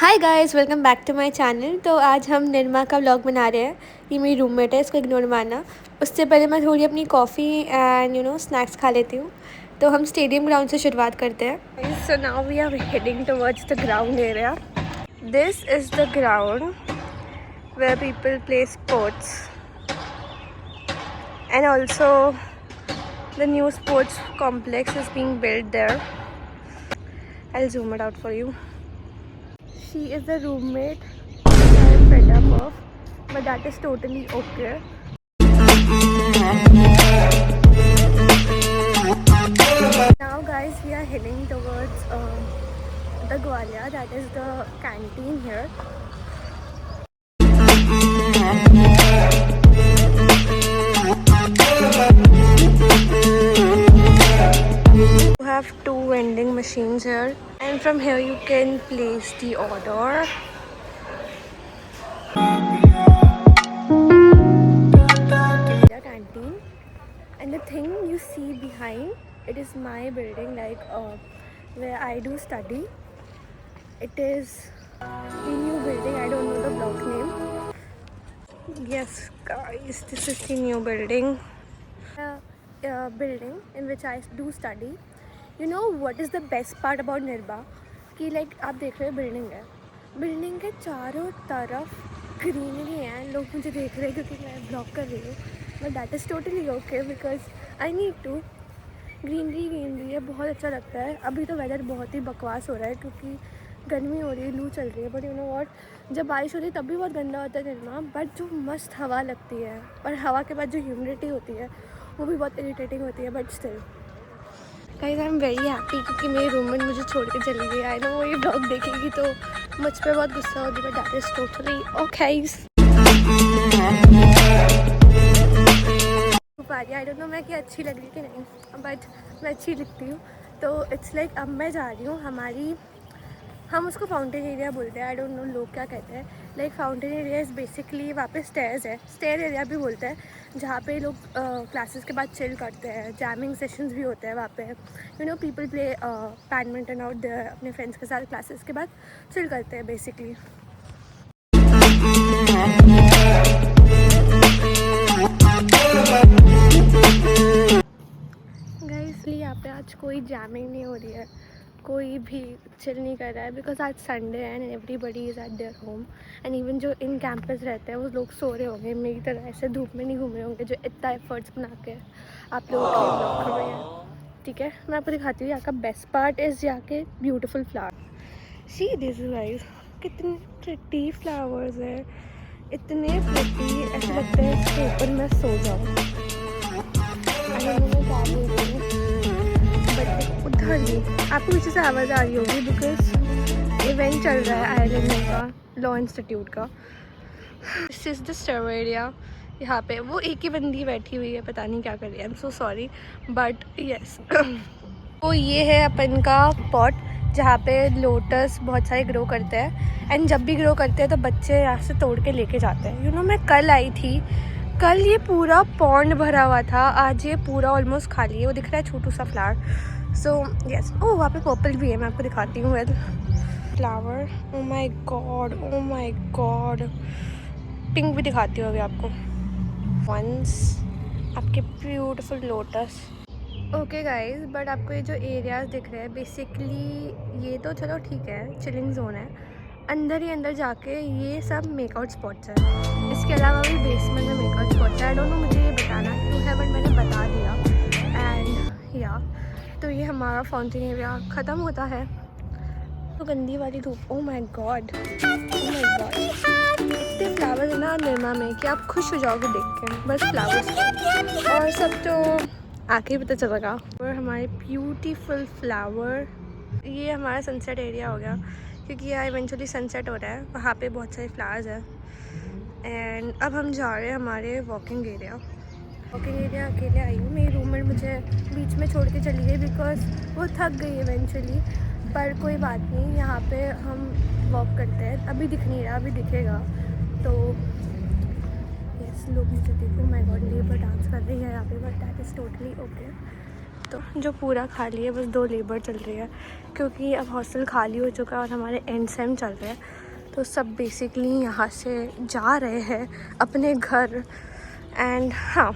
Hi guys, welcome back to my channel. तो आज हम निर्मा का व्लॉग बना रहे हैं। ये मेरी रूममेट है, इसको इग्नोर मारना। उससे पहले मैं थोड़ी अपनी कॉफ़ी एंड स्नैक्स खा लेती हूँ। तो हम स्टेडियम ग्राउंड से शुरुआत करते हैं। So now we are heading towards the ground area. This is the ground where people play sports and also the new sports complex is being built there. I will zoom it out for you. She is the roommate I am fed up of, but that is totally okay. Now guys, we are heading towards the Gwalior, that is the canteen here. You have two vending machines here, and from here you can place the order. The canteen, and the thing you see behind, it is my building, like where I do study. It is the new building. I don't know the block name. Yes guys, this is the new building. Building in which I do study. You know what is the best part about निर्भा? कि like आप देख रहे हो building है, building के चारों तरफ greenery है. लोग मुझे देख रहे हैं क्योंकि मैं ब्लॉग कर रही हूँ, but that is totally okay because I need to. Greenery है, बहुत अच्छा लगता है. अभी तो वेदर बहुत ही बकवास हो रहा है क्योंकि गर्मी हो रही है, लू चल रही है. बट यू नो व्हाट, जब बारिश होती है तब भी बहुत गंदा होता है निर्मा, बट जो मस्त हवा लगती है और हवा के बाद जो ह्यूमिडिटी होती है वो भी बहुत इरिटेटिंग होती है. But still guys, I am very happy क्योंकि मेरी रूममेट मुझे छोड़ के चली गई. आई नो वो ये ब्लॉग देखेगी तो मुझ पर बहुत गुस्सा होगी, but that is totally okay. I don't know मैं कि अच्छी लग रही कि नहीं, बट मैं अच्छी लिखती हूँ. तो इट्स लाइक अब मैं जा रही हूँ हमारी, हम उसको फाउंटेन एरिया बोलते हैं. आई डोंट नो लोग क्या कहते हैं. Like fountain area is basically वहाँ पे स्टेयर्स है, स्टेयर एरिया भी बोलते हैं, जहाँ पे लोग क्लासेस के बाद चिल करते हैं. जैमिंग सेशंस भी होते हैं वहाँ पे. You know people play badminton out there अपने फ्रेंड्स के साथ क्लासेस के बाद चिल करते हैं बेसिकली. गाइस, यहाँ पे आज कोई जैमिंग नहीं हो रही है, कोई भी चिल नहीं कर रहा है बिकॉज आज संडे है and everybody is eight their home. And even जो इन कैंपस रहते हैं वो लोग सो रहे होंगे, मेरी तरह ऐसे धूप में नहीं घूम रहे होंगे जो इतना एफर्ट्स बना के आप लोगों के लिए ब्लॉग कर रहे हैं. ठीक है, मैं आपको दिखाती हूँ यहाँ का बेस्ट पार्ट इज़ यहाँ के beautiful flower. See this guys, कितने प्रिटी फ्लावर्स है, इतने प्रिटी, ऐसे लगता है इसके ऊपर मैं सो जाऊँ. मैं क्या बोल रही हूँ, बट उधर ही आपको पीछे से आवाज़ आ रही होगी बिकॉज इवेंट चल रहा है आयरलैंड का, लॉ इंस्टीट्यूट का. This is the server area. यहाँ पे वो एक ही बंदी बैठी हुई है, पता नहीं क्या कर रही है. I am so sorry but yes. तो ये है अपन का पॉट जहाँ पे लोटस बहुत सारे ग्रो करते हैं. एंड जब भी ग्रो करते हैं तो बच्चे यहाँ से तोड़ के लेके जाते हैं. यू नो मैं कल आई थी, कल ये पूरा पॉन्ड भरा हुआ था, आज ये पूरा ऑलमोस्ट खाली है. वो दिख रहा है छोटू सा फ्लावर. So yes. ओह, वहाँ पे पर्पल भी है, मैं आपको दिखाती हूँ. Well flower, oh my God, oh my God. Pink भी दिखाती हूँ अभी आपको. वंस आपके beautiful lotus. Okay guys, but आपको ये जो एरियाज़ दिख रहे हैं बेसिकली ये तो चलो ठीक है, चिलिंग जोन है. अंदर ही अंदर जाके ये सब मेकआउट स्पॉट्स हैं. इसके अलावा भी बेसमेंट में मेकआउट स्पॉट्स है. आई डोंट नो मुझे ये बताना क्यों है, बट मैंने बता दिया. एंड या तो ये हमारा फाउंटेन एरिया ख़त्म होता है. तो गंदी वाली धूप, oh my God, oh my God. इतने फ्लावर्स है ना निर्मा में कि आप खुश हो जाओगे देख के. बस फ्लावर्स और सब तो आके ही पता चलेगा. और हमारे ब्यूटीफुल फ्लावर, ये हमारा सनसेट एरिया हो गया क्योंकि यहाँ इवेंचुअली सनसेट हो रहा है. वहाँ पे बहुत सारे फ्लावर्स हैं. एंड अब हम जा रहे हैं हमारे वॉकिंग एरिया. अकेले आई हूँ. मेरी रूममेट मुझे बीच में छोड़ के चली गई बिकॉज वो थक गई इवेंचुअली. पर कोई बात नहीं, यहाँ पे हम वॉक करते हैं. अभी दिख नहीं रहा, अभी दिखेगा. तो यस, लोग मुझे देखो, माय गॉड, लेबर डांस कर रही है यहाँ पे, but that is totally okay. तो जो पूरा खाली है, बस 2 लेबर चल रही है क्योंकि अब हॉस्टल खाली हो चुका है और हमारे एंड सेम चल रहे हैं, तो सब बेसिकली यहाँ से जा रहे हैं अपने घर। एंड हाँ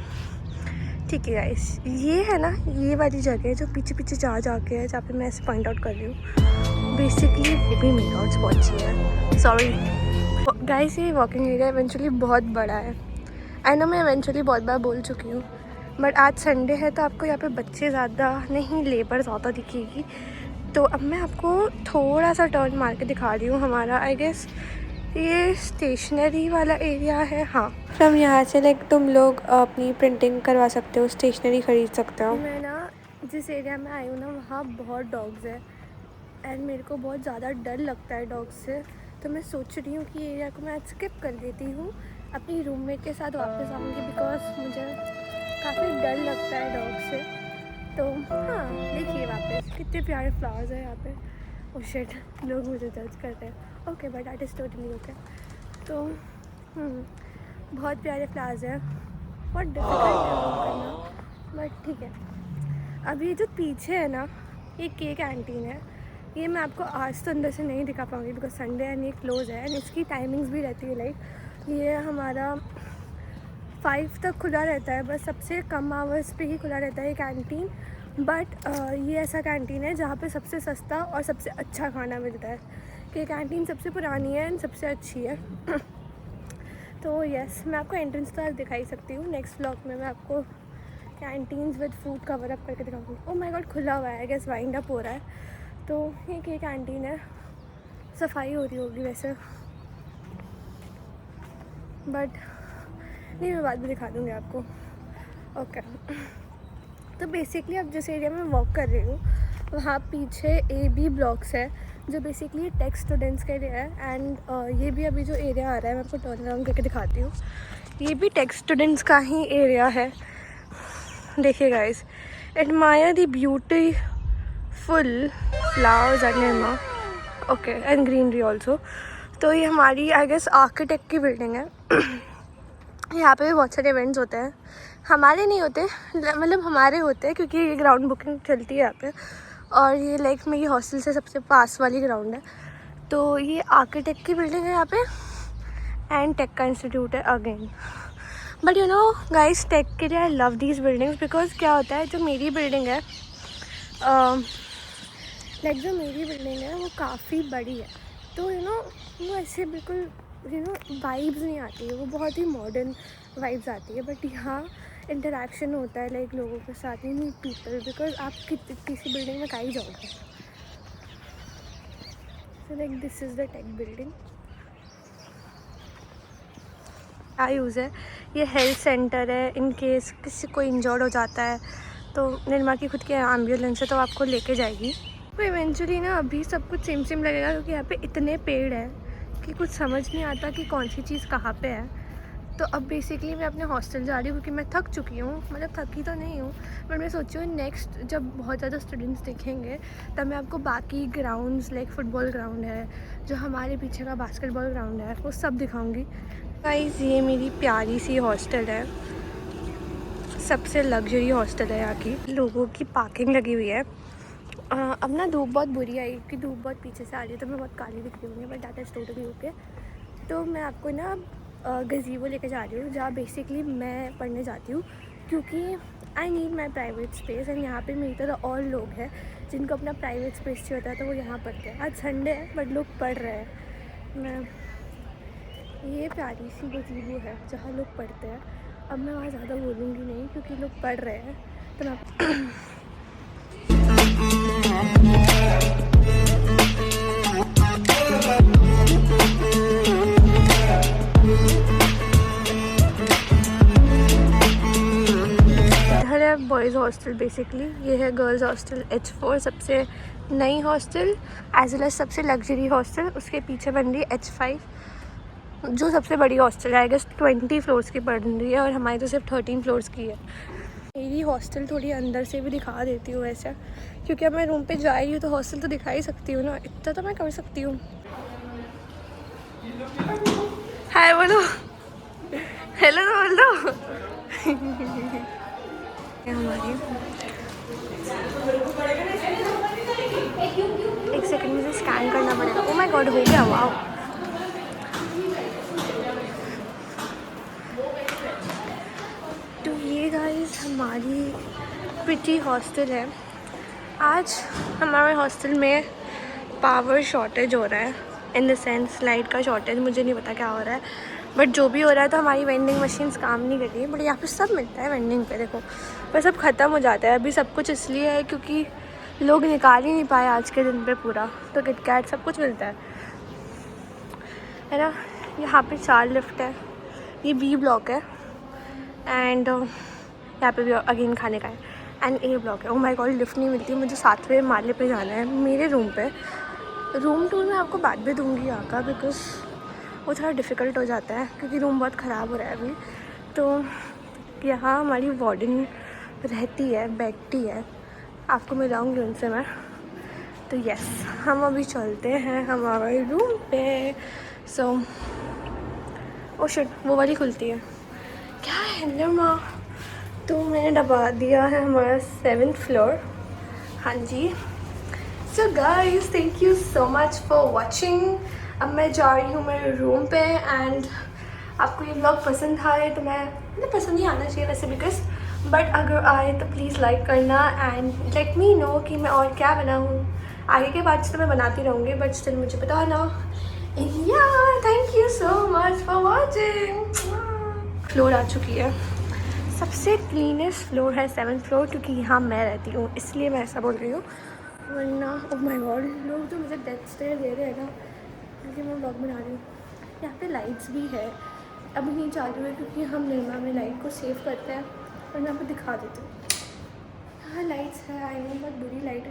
ठीक है गाइस, ये है ना ये वाली जगह जो पीछे पीछे जा है, जहाँ पे मैं ऐसे पॉइंट आउट कर रही हूँ, बेसिकली वो भी मेक आउट स्पॉट है। सॉरी गाइस, ये वॉकिंग एरिया इवेंचुअली बहुत बड़ा है। आई नो मैं इवेंचुअली बहुत बार बोल चुकी हूँ, बट आज संडे है तो आपको यहाँ पे बच्चे ज़्यादा नहीं, लेबर ज़्यादा दिखेगी। तो अब मैं आपको थोड़ा सा टर्न मार के दिखा रही हूँ। हमारा आई गेस ये स्टेशनरी वाला एरिया है। हाँ, हम यहाँ से लाइक तुम लोग अपनी प्रिंटिंग करवा सकते हो, स्टेशनरी ख़रीद सकते हो। मैं ना जिस एरिया में आई हूँ ना, वहाँ बहुत डॉग्स है एंड मेरे को बहुत ज़्यादा डर लगता है डॉग्स से, तो मैं सोच रही हूँ कि एरिया को मैं आज स्किप कर देती हूँ, अपनी रूममेट के साथ वापस आऊँगी, बिकॉज मुझे काफ़ी डर लगता है डॉग से। तो हाँ देखिए वापस कितने प्यारे फ्लावर्स हैं यहाँ पे। ओह शिट, लोग मुझे जज करते हैं। Okay but that is totally okay. तो बहुत प्यारे फ्लावर्स हैं, बहुत डिफिकल्ट है वो करना, बट ठीक है। अब ये जो पीछे है ना, ये केक कैंटीन है। ये मैं आपको आज तो अंदर से नहीं दिखा पाऊँगी बिकॉज संडे एंड ये क्लोज है एंड इसकी टाइमिंग्स भी रहती है। लाइक ये हमारा 5 तक खुला रहता है, बस सबसे कम आवर्स पे ही खुला रहता है ये कैंटीन। बट ये ऐसा कैंटीन है जहाँ पे सबसे सस्ता और सबसे अच्छा खाना मिलता है। कि कैंटीन सबसे पुरानी है एंड सबसे अच्छी है। तो यस, मैं आपको एंट्रेंस तो आज दिखाई सकती हूँ। नेक्स्ट व्लॉग में मैं आपको canteens with food cover up करके दिखाऊंगी। ओह माय गॉड, खुला हुआ है, आई गेस वाइंड अप हो रहा है। तो ये कैंटीन है, सफाई हो रही होगी वैसे, बट नहीं, मैं बाद में दिखा दूँगी आपको। ओके तो बेसिकली अब जिस एरिया में वॉक कर रही हूँ वहाँ पीछे AB ब्लॉक्स है जो बेसिकली टेक स्टूडेंट्स का एरिया है। एंड ये भी अभी जो एरिया आ रहा है मैं आपको टर्न अराउंड करके दिखाती हूँ, ये भी टेक स्टूडेंट्स का ही एरिया है। देखिए guys, admire the beautiful flowers at Nirma, okay and greenery also. तो ये हमारी आई गेस आर्किटेक्ट की बिल्डिंग है। यहाँ पे भी बहुत सारे इवेंट्स होते हैं, हमारे नहीं होते, मतलब हमारे होते हैं क्योंकि ये ग्राउंड बुकिंग चलती है यहाँ पे। और ये लाइक मेरी हॉस्टल से सबसे पास वाली ग्राउंड है। तो ये आर्किटेक्ट की बिल्डिंग है यहाँ पे एंड टेक का इंस्टीट्यूट है again. But you know guys, tech के लिए I love these buildings because क्या होता है, जो मेरी बिल्डिंग है लाइक जो मेरी बिल्डिंग है वो काफ़ी बड़ी है। तो यू नो वो ऐसे बिल्कुल वाइब्स नहीं आती है, वो बहुत ही मॉडर्न वाइब्स आती है। बट यहाँ इंटरेक्शन होता है लाइक लोगों के साथ, यू मीट पीपल, बिकॉज आप किसी बिल्डिंग में कहीं जाओगे। So like this is the tech building. क्या यूज़ है, ये हेल्थ सेंटर है। इन केस किसी को इंजर्ड हो जाता है तो निर्मा की खुद की एम्बुलेंस है तो आपको लेके जाएगी। तो इवेंचुअली ना अभी सब कुछ सेम सेम लगेगा क्योंकि यहाँ पे इतने पेड़ हैं कि कुछ समझ नहीं आता कि कौन सी चीज़ कहाँ पे है। तो अब बेसिकली मैं अपने हॉस्टल जा रही हूँ क्योंकि मैं थक चुकी हूँ, मतलब थकी तो नहीं हूँ, बट मैं सोची हूँ नेक्स्ट जब बहुत ज़्यादा स्टूडेंट्स दिखेंगे तब मैं आपको बाकी ग्राउंड्स लाइक फुटबॉल ग्राउंड है, जो हमारे पीछे का बास्केटबॉल ग्राउंड है, वो सब दिखाऊँगी। गाइस ये मेरी प्यारी सी हॉस्टल है, सबसे लग्जरी हॉस्टल है यहाँ की। लोगों की पार्किंग लगी हुई है। अब ना धूप बहुत बुरी आई क्योंकि धूप बहुत पीछे से आ रही है तो मैं बहुत काली दिख रही हूँ, but that is totally okay. तो मैं आपको ना गज़ीबो लेके जा रही हूँ जहाँ बेसिकली मैं पढ़ने जाती हूँ क्योंकि I need my private space. And यहाँ पे मेरी तरह और लोग हैं जिनको अपना प्राइवेट स्पेस चाहिए होता है तो वो यहाँ पढ़ते हैं। आज संडे है बट लोग पढ़ रहे हैं। मैं ये प्यारी सी गज़ीबो है जहाँ लोग पढ़ते हैं। अब मैं वहाँ ज़्यादा बोलूँगी नहीं क्योंकि लोग पढ़ रहे हैं तो मैं बॉयज़ हॉस्टल बेसिकली, ये है गर्ल्स हॉस्टल H4, सबसे नई हॉस्टल एज वेल एज सबसे लग्जरी हॉस्टल। उसके पीछे बन रही है H5 जो सबसे बड़ी हॉस्टल है, आई गेस 20 फ्लोर्स की बन रही है और हमारी तो सिर्फ 13 फ्लोर्स की है। मेरी हॉस्टल थोड़ी अंदर से भी दिखा देती हूँ ऐसा, क्योंकि अब मैं रूम पे जा रही हूँ तो हॉस्टल तो दिखा ही सकती हूँ ना, इतना तो मैं कर सकती हूँ। हाय बोलो, हेलो तो बोल दो। हमारी एक सेकंड मुझे स्कैन करना पड़ेगा। ओ माय गॉड, हो गया। वाह, तो ये गाइस हमारी प्रिटी हॉस्टल है। आज हमारे हॉस्टल में पावर शॉर्टेज हो रहा है, इन द सेंस लाइट का शॉर्टेज। मुझे नहीं पता क्या हो रहा है, बट जो भी हो रहा है तो हमारी वेंडिंग मशीन्स काम नहीं कर रही है। बट यहाँ पे सब मिलता है वेंडिंग पे, देखो, पर सब ख़त्म हो जाता है। अभी सब कुछ इसलिए है क्योंकि लोग निकाल ही नहीं पाए आज के दिन पे पूरा, तो किटकैट सब कुछ मिलता है ना। यहाँ पे 4 लिफ्ट है, ये बी ब्लॉक है, एंड यहाँ पे भी अगेन खाने का है, एंड ए ब्लॉक है। ओ माय गॉड, लिफ्ट नहीं मिलती, मुझे 7वें माले पे जाना है मेरे रूम पे। रूम टूर मैं आपको बाद में दूँगी यहाँ का, बिकॉज वो थोड़ा डिफ़िकल्ट हो जाता है क्योंकि रूम बहुत ख़राब हो रहा है अभी। तो यहाँ हमारी वार्डन रहती है, बैठती है, आपको मिलाऊंगी उनसे मैं। तो यस, हम अभी चलते हैं हमारे रूम पे। सो ओ शिट, वो वाली खुलती है क्या है? हेलो माँ। तो मैंने दबा दिया है हमारा 7th फ्लोर। हाँ जी। So guys, thank you so much for watching. अब मैं जा रही हूँ मेरे रूम पे, एंड आपको ये व्लॉग पसंद आए तो मतलब पसंद ही आना चाहिए वैसे बिकॉज, बट अगर आए तो प्लीज़ लाइक करना एंड लेट मी नो कि मैं और क्या बनाऊँ। आगे के बाद से तो मैं बनाती रहूँगी, बट स्टिल मुझे बताना। या thank you so much for watching. Floor आ चुकी है, सबसे क्लीनेस्ट फ्लोर है 7th फ्लोर, क्योंकि यहाँ मैं रहती हूँ इसलिए मैं ऐसा बोल रही हूँ, वरना ओह माय गॉड लोग तो मुझे डेथ स्टेयर दे रहे हैं ना, क्योंकि मैं व्लॉग बना रही हूँ। यहाँ पे लाइट्स भी है, अभी नहीं चालू है क्योंकि हम निर्मा में लाइट को सेव करते हैं, और यहाँ पे दिखा देते हैं। हाँ लाइट्स है, आई नो बहुत बुरी लाइट